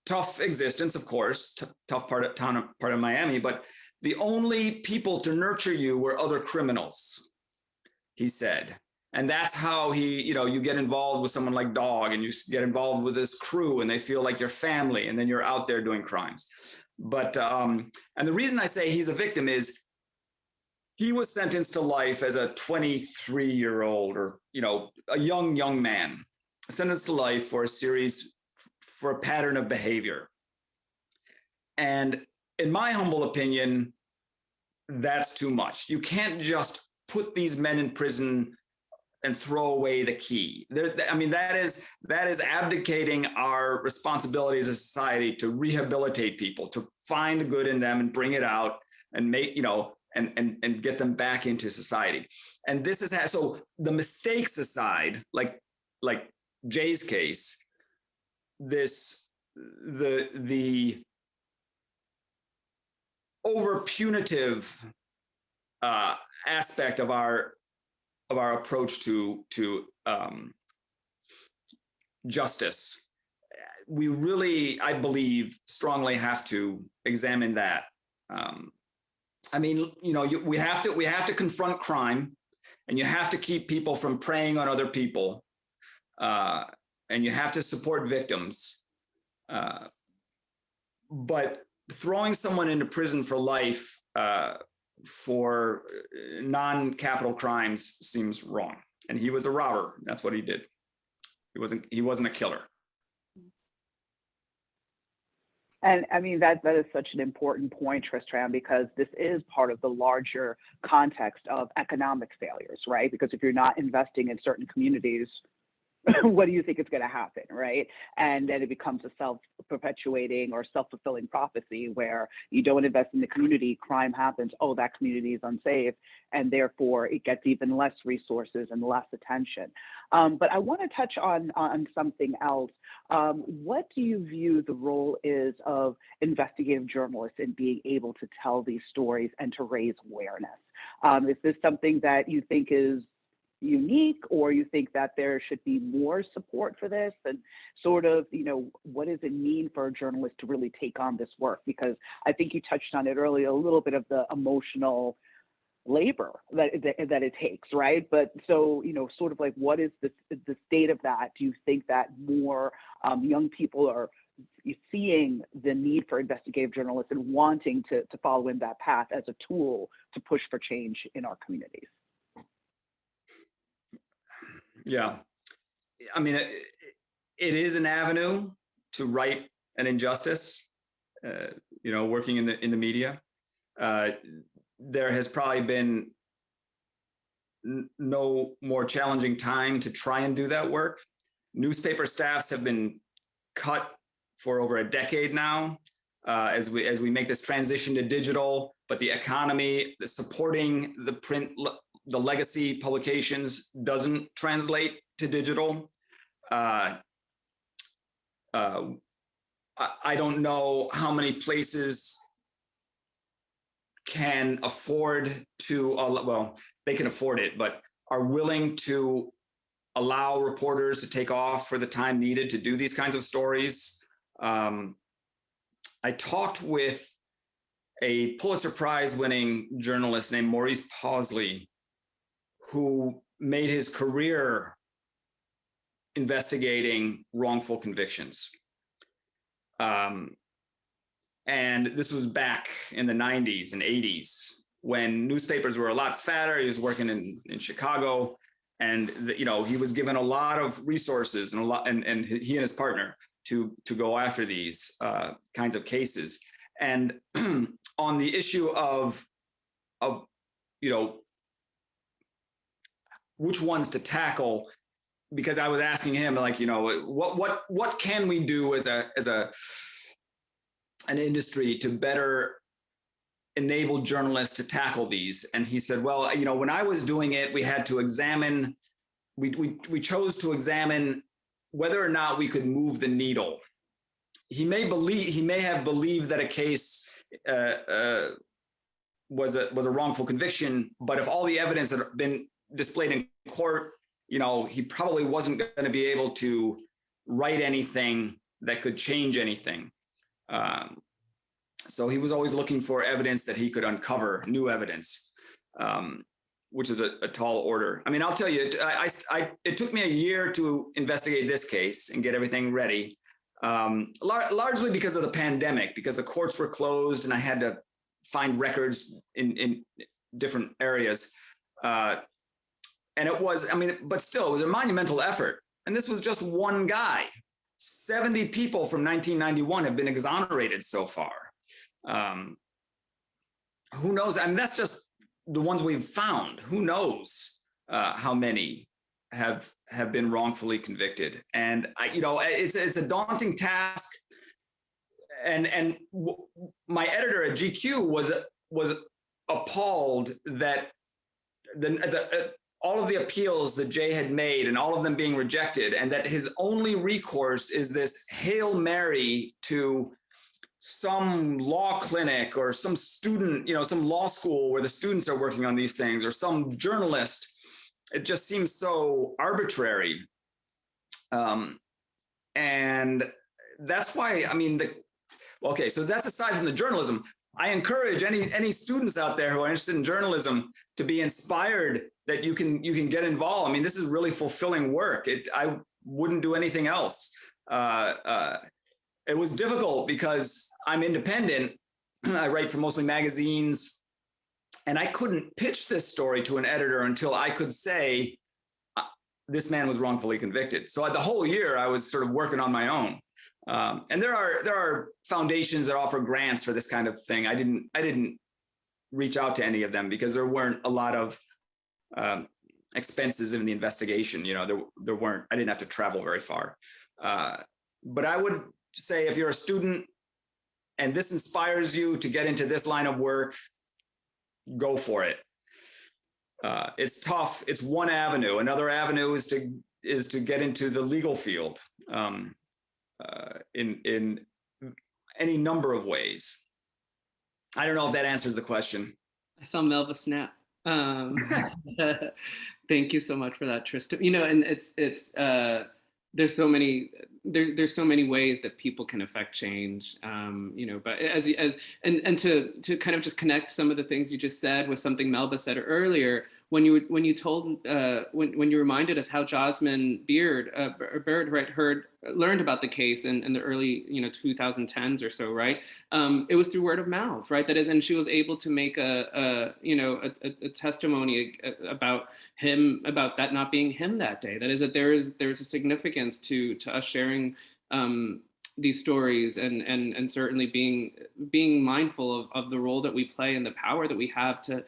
[SPEAKER 3] tough existence, of course, tough part of Miami, but the only people to nurture you were other criminals, he said. And that's how you get involved with someone like Dog, and you get involved with this crew, and they feel like your family, and then you're out there doing crimes. But and the reason I say he's a victim is he was sentenced to life as a 23-year-old or a young man, sentenced to life for a pattern of behavior. And in my humble opinion, that's too much. You can't just put these men in prison and throw away the key. That is abdicating our responsibility as a society to rehabilitate people, to find the good in them and bring it out and make, and get them back into society. And this is so the mistakes aside, like Jay's case, the over punitive aspect of our approach to justice, we really, I believe, strongly have to examine that. We have to confront crime, and you have to keep people from preying on other people, and you have to support victims. But throwing someone into prison for life for non-capital crimes seems wrong. And he was a robber. That's what he did. He wasn't a killer.
[SPEAKER 4] And that is such an important point, Tristram, because this is part of the larger context of economic failures, right? Because if you're not investing in certain communities, what do you think is going to happen, right? And then it becomes a self-perpetuating or self-fulfilling prophecy where you don't invest in the community, crime happens, oh, that community is unsafe, and therefore it gets even less resources and less attention. But I want to touch on something else. What do you view the role is of investigative journalists in being able to tell these stories and to raise awareness? Is this something that you think is unique, or you think that there should be more support for this? And sort of, what does it mean for a journalist to really take on this work? Because I think you touched on it earlier, a little bit of the emotional labor that it takes, right? But so, sort of like, what is the state of that? Do you think that more young people are seeing the need for investigative journalists and wanting to follow in that path as a tool to push for change in our communities?
[SPEAKER 3] Yeah, I mean, it is an avenue to right an injustice. Working in the media, there has probably been no more challenging time to try and do that work. Newspaper staffs have been cut for over a decade now, as we make this transition to digital. But the economy, supporting the print, the legacy publications doesn't translate to digital. I don't know how many places can afford to, they can afford it, but are willing to allow reporters to take off for the time needed to do these kinds of stories. I talked with a Pulitzer Prize winning journalist named Maurice Pausley, who made his career investigating wrongful convictions. And this was back in the 90s and 80s when newspapers were a lot fatter. He was working in Chicago, and he was given a lot of resources and he and his partner to go after these kinds of cases. And on the issue of which ones to tackle, because I was asking him, like, what can we do as an industry to better enable journalists to tackle these? And he said, well, when I was doing it, we had to examine, we chose to examine whether or not we could move the needle. He may have believed that a case was a wrongful conviction, but if all the evidence had been displayed in court, he probably wasn't going to be able to write anything that could change anything. So he was always looking for evidence that he could uncover, new evidence, which is a tall order. I mean, I'll tell you, it took me a year to investigate this case and get everything ready, largely because of the pandemic, because the courts were closed and I had to find records in different areas. And it was, but still, it was a monumental effort. And this was just one guy. 70 people from 1991 have been exonerated so far. Who knows? That's just the ones we've found. Who knows how many have been wrongfully convicted? And it's a daunting task. And my editor at GQ was appalled that all of the appeals that Jay had made and all of them being rejected, and that his only recourse is this Hail Mary to some law clinic or some student, some law school where the students are working on these things, or some journalist. It just seems so arbitrary. And that's why, so that's aside from the journalism. I encourage any students out there who are interested in journalism to be inspired that you can get involved. This is really fulfilling work. I wouldn't do anything else. It was difficult because I'm independent. I write for mostly magazines, and I couldn't pitch this story to an editor until I could say this man was wrongfully convicted. So the whole year I was sort of working on my own. And there are foundations that offer grants for this kind of thing. I didn't reach out to any of them because there weren't a lot of expenses in the investigation. There weren't, I didn't have to travel very far. But I would say if you're a student and this inspires you to get into this line of work, go for it. It's tough. It's one avenue. Another avenue is to get into the legal field in any number of ways. I don't know if that answers the question.
[SPEAKER 2] I saw Melba snap. Thank you so much for that, Tristram. And it's there's so many ways that people can affect change. But and to kind of just connect some of the things you just said with something Melba said earlier, when you reminded us how Jasmine Beard learned about the case in the early 2010s or so, right? It was through word of mouth, right? That is, and she was able to make a testimony about him, about that not being him that day. That is, that there's a significance to us sharing these stories and certainly being mindful of the role that we play and the power that we have to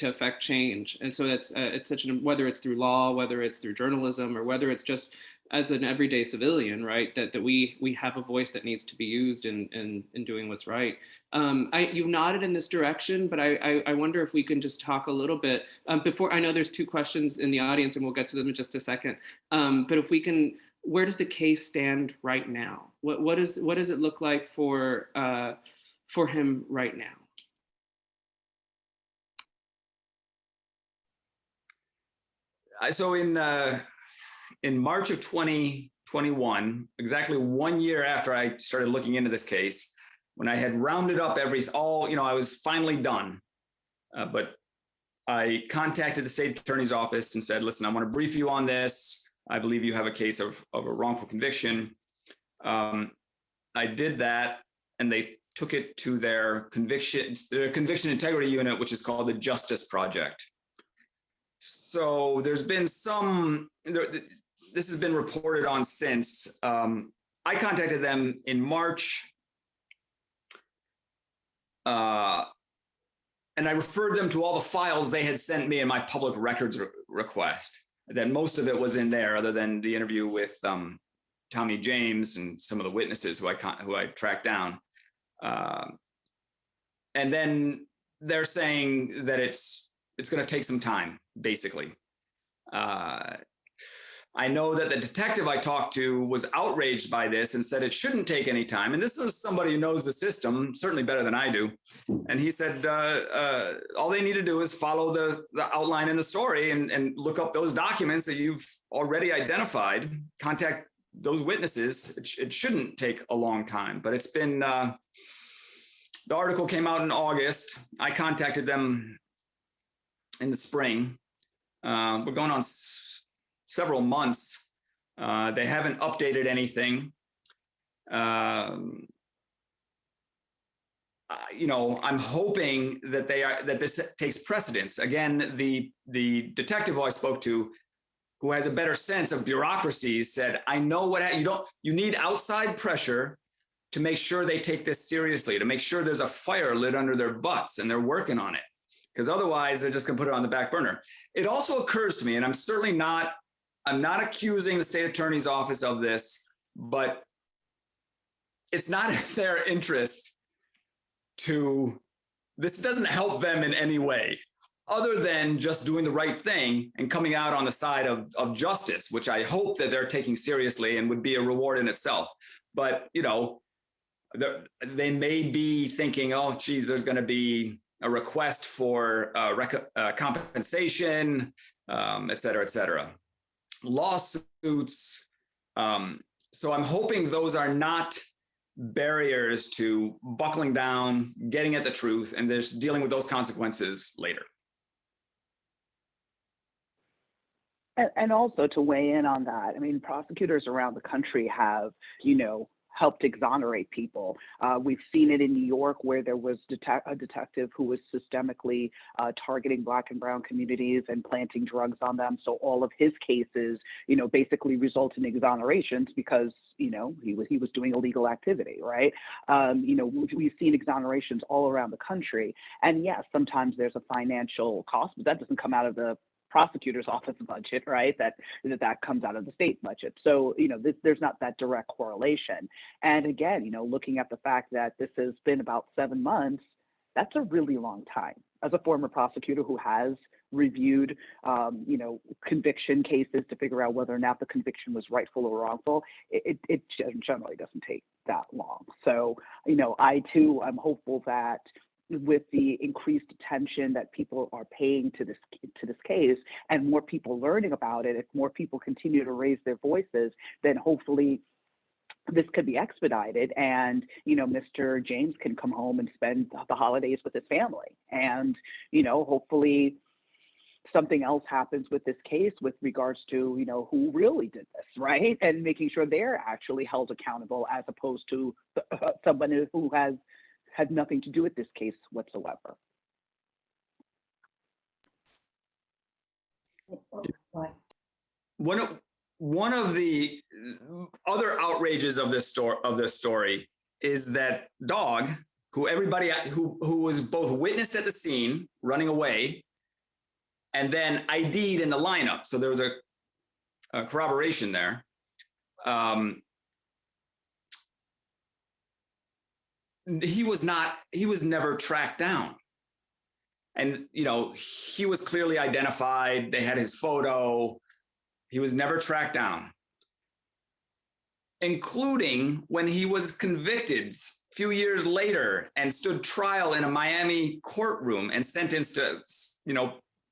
[SPEAKER 2] affect change. And so that's it's whether it's through law, whether it's through journalism, or whether it's just as an everyday civilian, right, that we have a voice that needs to be used in doing what's right. You've nodded in this direction, but I wonder if we can just talk a little bit before. I know there's 2 questions in the audience and we'll get to them in just a second, but if we can, where does the case stand right now? What does it look like for him right now?
[SPEAKER 3] So in March of 2021, exactly 1 year after I started looking into this case, when I had rounded up I was finally done. But I contacted the state attorney's office and said, listen, I want to brief you on this. I believe you have a case of a wrongful conviction. I did that, and they took it to their conviction integrity unit, which is called the Justice Project. So there's been this has been reported on since. I contacted them in March, and I referred them to all the files they had sent me in my public records request. That most of it was in there, other than the interview with Tommy James and some of the witnesses who I tracked down. And then they're saying that it's going to take some time, basically. I know that the detective I talked to was outraged by this and said it shouldn't take any time. And this is somebody who knows the system certainly better than I do. And he said all they need to do is follow the outline in the story and look up those documents that you've already identified, contact those witnesses. It shouldn't take a long time, but it's been, the article came out in August. I contacted them in the spring. We're going on several months. They haven't updated anything. I'm hoping that that this takes precedence. Again, the detective who I spoke to, who has a better sense of bureaucracies, said, I know you need outside pressure to make sure they take this seriously, to make sure there's a fire lit under their butts and they're working on it. Because otherwise they're just gonna put it on the back burner. It also occurs to me, and I'm not accusing the state attorney's office of this, but it's not in their interest this doesn't help them in any way, other than just doing the right thing and coming out on the side of justice, which I hope that they're taking seriously and would be a reward in itself. But, they may be thinking, oh, geez, there's going to be a request for compensation, et cetera, lawsuits. So I'm hoping those are not barriers to buckling down, getting at the truth, and just dealing with those consequences later.
[SPEAKER 4] And also to weigh in on that, I mean, prosecutors around the country have, helped exonerate people. We've seen it in New York, where there was a detective who was systemically targeting Black and brown communities and planting drugs on them. So all of his cases, basically result in exonerations because, he was doing illegal activity, right? We've seen exonerations all around the country. And yes, sometimes there's a financial cost, but that doesn't come out of the prosecutor's office budget, right? That comes out of the state budget. So, there's not that direct correlation. And again, looking at the fact that this has been about 7 months, that's a really long time. As a former prosecutor who has reviewed, conviction cases to figure out whether or not the conviction was rightful or wrongful, it generally doesn't take that long. So, I too am hopeful that with the increased attention that people are paying to this case, and more people learning about it, if more people continue to raise their voices, then hopefully this could be expedited, and Mr. James can come home and spend the holidays with his family, and hopefully something else happens with this case with regards to who really did this, right, and making sure they're actually held accountable as opposed to someone who has had nothing to do with this case whatsoever.
[SPEAKER 3] One of the other outrages of this story is that dog, who was both witnessed at the scene running away and then ID'd in the lineup. So there was a corroboration there. He was never tracked down. And, he was clearly identified. They had his photo. He was never tracked down, including when he was convicted a few years later and stood trial in a Miami courtroom and sentenced to,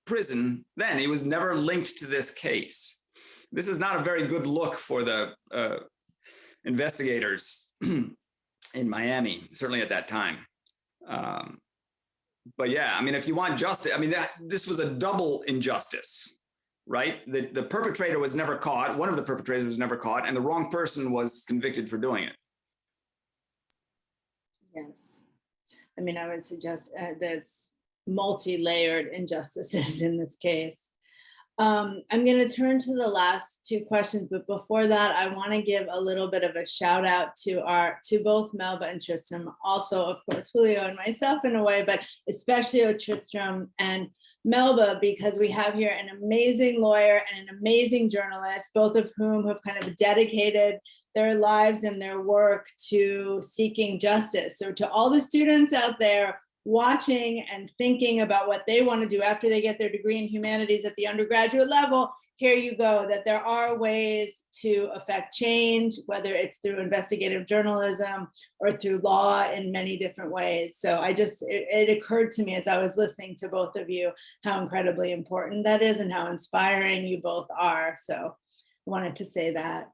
[SPEAKER 3] prison. Then he was never linked to this case. This is not a very good look for the investigators in Miami, certainly at that time. But yeah, if you want justice, this was a double injustice. Right? The perpetrator was never caught. One of the perpetrators was never caught, and the wrong person was convicted for doing it.
[SPEAKER 1] Yes. I would suggest there's multi-layered injustices in this case. I'm going to turn to the last two questions, but before that, I want to give a little bit of a shout out to both Melba and Tristram, also, of course, Julio and myself in a way, but especially Tristram and Melba, because we have here an amazing lawyer and an amazing journalist, both of whom have kind of dedicated their lives and their work to seeking justice. So to all the students out there watching and thinking about what they want to do after they get their degree in humanities at the undergraduate level, here you go, that there are ways to affect change, whether it's through investigative journalism or through law in many different ways. So it occurred to me as I was listening to both of you, how incredibly important that is and how inspiring you both are. So I wanted to say that.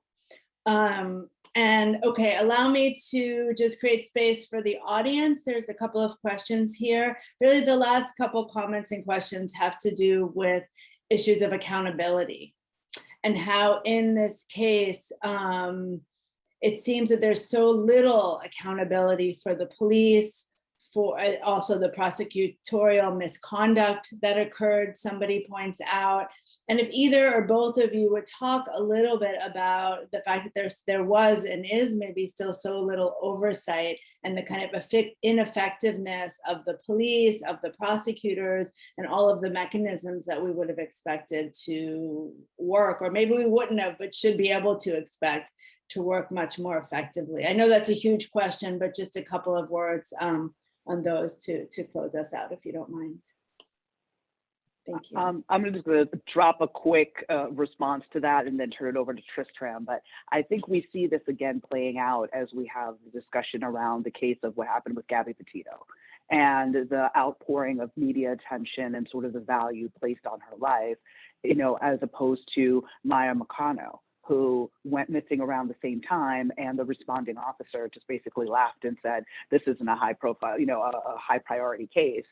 [SPEAKER 1] And okay, allow me to just create space for the audience. There's a couple of questions here. Really the last couple comments and questions have to do with issues of accountability and how in this case, it seems that there's so little accountability for the police, for also the prosecutorial misconduct that occurred, somebody points out. And if either or both of you would talk a little bit about the fact that there was and is maybe still so little oversight and the kind of ineffectiveness of the police, of the prosecutors, and all of the mechanisms that we would have expected to work, or maybe we wouldn't have, but should be able to expect to work much more effectively. I know that's a huge question, but just a couple of words on those to close us out, if you don't mind. Thank you.
[SPEAKER 4] I'm just going to drop a quick response to that and then turn it over to Tristram. But I think we see this again playing out as we have the discussion around the case of what happened with Gabby Petito and the outpouring of media attention and sort of the value placed on her life, as opposed to Maya Moicano, who went missing around the same time, and the responding officer just basically laughed and said, this isn't a high profile, a high priority case.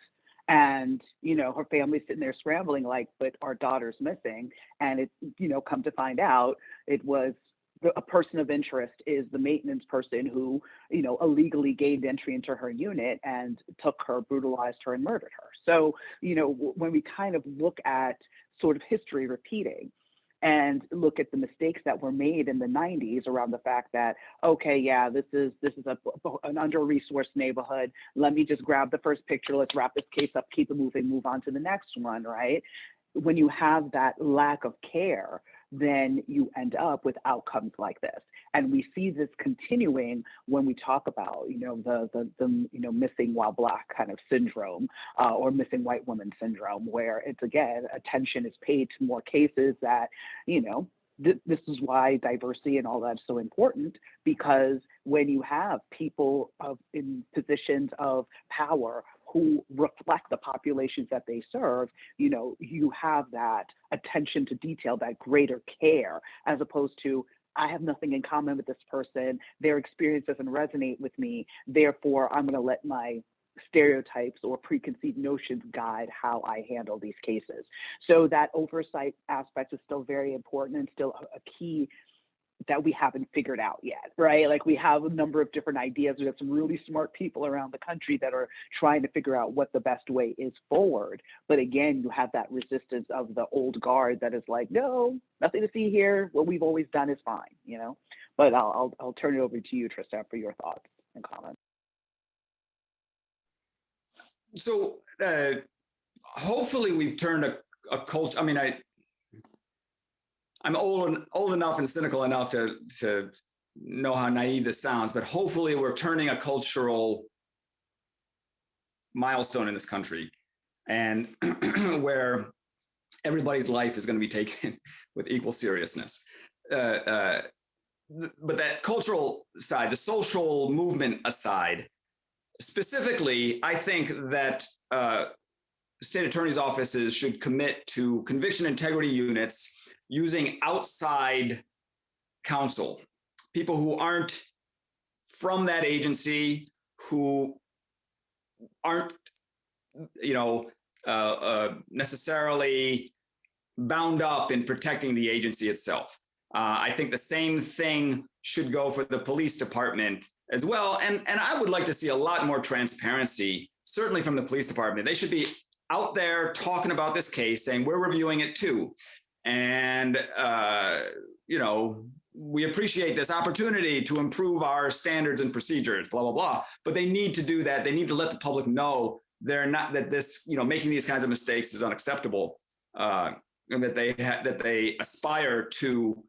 [SPEAKER 4] And, her family's sitting there scrambling like, but our daughter's missing. And it, come to find out, it was a person of interest is the maintenance person who, illegally gained entry into her unit and took her, brutalized her, and murdered her. So, when we kind of look at sort of history repeating, and look at the mistakes that were made in the 90s around the fact that, okay, yeah, this is an under-resourced neighborhood. Let me just grab the first picture. Let's wrap this case up, keep it moving, move on to the next one, right? when you have that lack of care, then you end up with outcomes like this. And we see this continuing when we talk about, the missing while Black kind of syndrome, or missing white woman syndrome, where it's, again, attention is paid to more cases that, this is why diversity and all that is so important, because when you have people in positions of power who reflect the populations that they serve, you have that attention to detail, that greater care, as opposed to, I have nothing in common with this person, their experience doesn't resonate with me, therefore I'm gonna let my stereotypes or preconceived notions guide how I handle these cases. So that oversight aspect is still very important and still a key that we haven't figured out yet, right? Like, we have a number of different ideas. We have some really smart people around the country that are trying to figure out what the best way is forward. But again, you have that resistance of the old guard that is like, no, nothing to see here. What we've always done is fine, But I'll turn it over to you, Tristram, for your thoughts and comments.
[SPEAKER 3] So hopefully we've turned a culture. I mean, I'm old enough and cynical enough to know how naive this sounds, but hopefully we're turning a cultural milestone in this country, and where everybody's life is going to be taken with equal seriousness. But that cultural side, the social movement aside, specifically, I think that state attorney's offices should commit to conviction integrity units using outside counsel, people who aren't from that agency, who aren't, necessarily bound up in protecting the agency itself. I think the same thing should go for the police department as well. And I would like to see a lot more transparency, certainly from the police department. They should be out there talking about this case, saying we're reviewing it too. And, we appreciate this opportunity to improve our standards and procedures, blah, blah, blah. But they need to do that. They need to let the public know that this, making these kinds of mistakes is unacceptable, and that they aspire to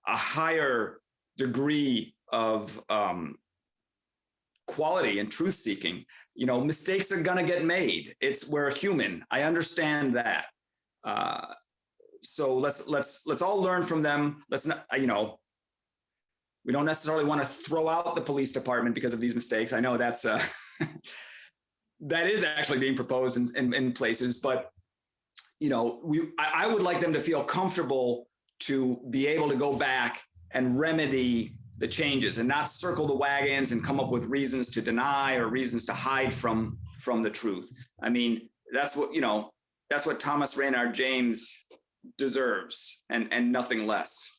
[SPEAKER 3] a higher degree of quality and truth seeking. Mistakes are gonna get made. We're human. I understand that. So let's all learn from them. Let's not, we don't necessarily want to throw out the police department because of these mistakes. I know that's that is actually being proposed in places, but I would like them to feel comfortable to be able to go back and remedy the changes and not circle the wagons and come up with reasons to deny or reasons to hide from the truth. I mean, that's what Thomas Raynard James deserves, and nothing less.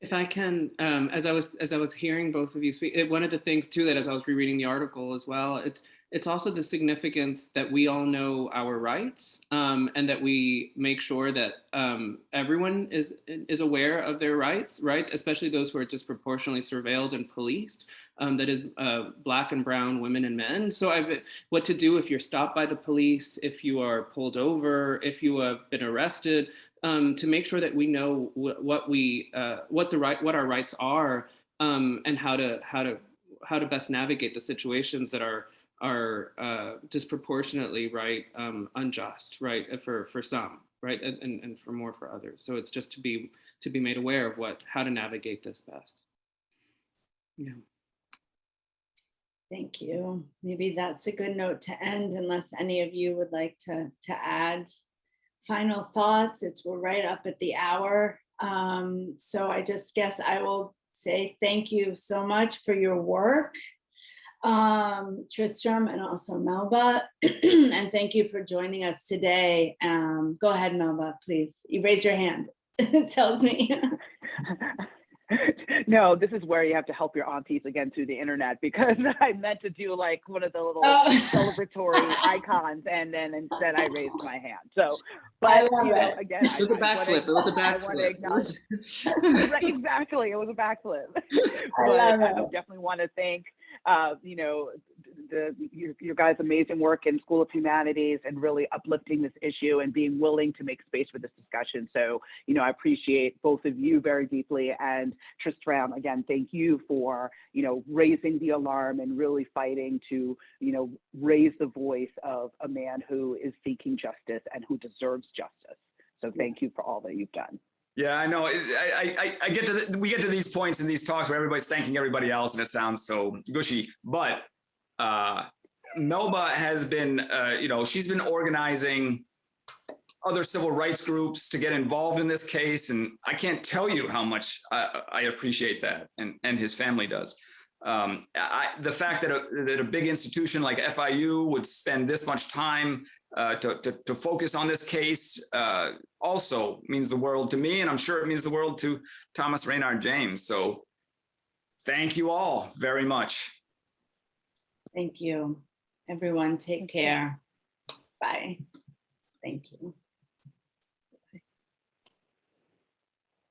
[SPEAKER 2] If I can, as I was hearing both of you speak, one of the things too that as I was rereading the article as well, it's also the significance that we all know our rights, and that we make sure that everyone is aware of their rights, right? Especially those who are disproportionately surveilled and policed. That is Black and brown women and men. So what to do if you're stopped by the police, if you are pulled over, if you have been arrested, to make sure that we know what our rights are, and how to best navigate the situations that are disproportionately, right, unjust, right, for some, right, and for more for others. So it's just to be made aware of how to navigate this best. Yeah.
[SPEAKER 1] Thank you. Maybe that's a good note to end, unless any of you would like to add final thoughts. We're right up at the hour. So I just guess I will say thank you so much for your work, Tristram and also Melba, and thank you for joining us today. Go ahead, Melba, please. You raise your hand. It tells me.
[SPEAKER 4] No, this is where you have to help your aunties again through the internet, because I meant to do like one of the little celebratory icons, and then instead I raised my hand. So, but again,
[SPEAKER 2] it was a backflip. It was a backflip.
[SPEAKER 4] Right, exactly, it was a backflip. But I definitely want to thank, your guys' amazing work in School of Humanities and really uplifting this issue and being willing to make space for this discussion. So, I appreciate both of you very deeply. And Tristram, again, thank you for, raising the alarm and really fighting to, raise the voice of a man who is seeking justice and who deserves justice. So thank you for all that you've done.
[SPEAKER 3] Yeah, I know. We get to these points in these talks where everybody's thanking everybody else, and it sounds so gushy. But Melba has been, she's been organizing other civil rights groups to get involved in this case, and I can't tell you how much I appreciate that, and his family does. The fact that a big institution like FIU would spend this much time to focus on this case also means the world to me, and I'm sure it means the world to Thomas Raynard James. So thank you all very much.
[SPEAKER 1] Thank you. Everyone, take care. Bye. Thank you.